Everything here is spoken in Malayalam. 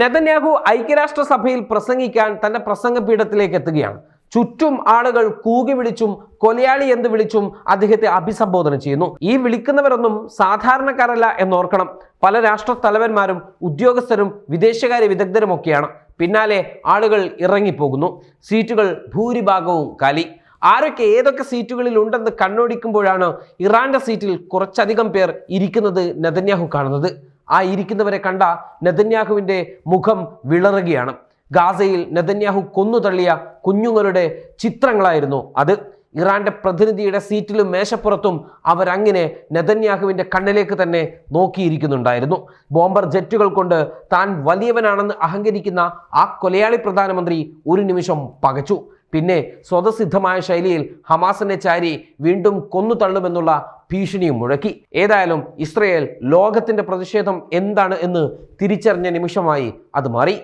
നെതന്യാഹു ഐക്യരാഷ്ട്രസഭയിൽ പ്രസംഗിക്കാൻ തന്റെ പ്രസംഗപീഠത്തിലേക്ക് എത്തുകയാണ്. ചുറ്റും ആളുകൾ കൂകി വിളിച്ചും കൊലയാളി എന്ന് വിളിച്ചും അദ്ദേഹത്തെ അഭിസംബോധന ചെയ്യുന്നു. ഈ വിളിക്കുന്നവരൊന്നും സാധാരണക്കാരല്ല എന്നോർക്കണം. പല രാഷ്ട്ര തലവന്മാരും ഉദ്യോഗസ്ഥരും വിദേശകാര്യ വിദഗ്ധരുമൊക്കെയാണ്. പിന്നാലെ ആളുകൾ ഇറങ്ങിപ്പോകുന്നു. സീറ്റുകൾ ഭൂരിഭാഗവും കാലി. ആരൊക്കെ ഏതൊക്കെ സീറ്റുകളിൽ ഉണ്ടെന്ന് കണ്ണോടിക്കുമ്പോഴാണ് ഇറാന്റെ സീറ്റിൽ കുറച്ചധികം പേർ ഇരിക്കുന്നത് നെതന്യാഹു കാണുന്നത്. ആ ഇരിക്കുന്നവരെ കണ്ട നെതന്യാഹുവിന്റെ മുഖം വിളറുകയാണ്. ഗാസയിൽ നെതന്യാഹു കൊന്നുതള്ളിയ കുഞ്ഞുങ്ങളുടെ ചിത്രങ്ങളായിരുന്നു അത്. ഇറാന്റെ പ്രതിനിധിയുടെ സീറ്റിലും മേശപ്പുറത്തും അവരങ്ങനെ നെതന്യാഹുവിന്റെ കണ്ണിലേക്ക് തന്നെ നോക്കിയിരിക്കുന്നുണ്ടായിരുന്നു. ബോംബർ ജെറ്റുകൾ കൊണ്ട് താൻ വലിയവനാണെന്ന് അഹങ്കരിക്കുന്ന ആ കൊലയാളി പ്രധാനമന്ത്രി ഒരു നിമിഷം പകച്ചു. പിന്നെ സ്വതസിദ്ധമായ ശൈലിയിൽ ഹമാസിനെ ചാരി വീണ്ടും കൊന്നു തള്ളുമെന്നുള്ള ഭീഷണിയും മുഴക്കി. ഏതായാലും ഇസ്രയേൽ ലോകത്തിന്റെ പ്രതിഷേധം എന്താണ് എന്ന് തിരിച്ചറിഞ്ഞ നിമിഷമായി അത് മാറി.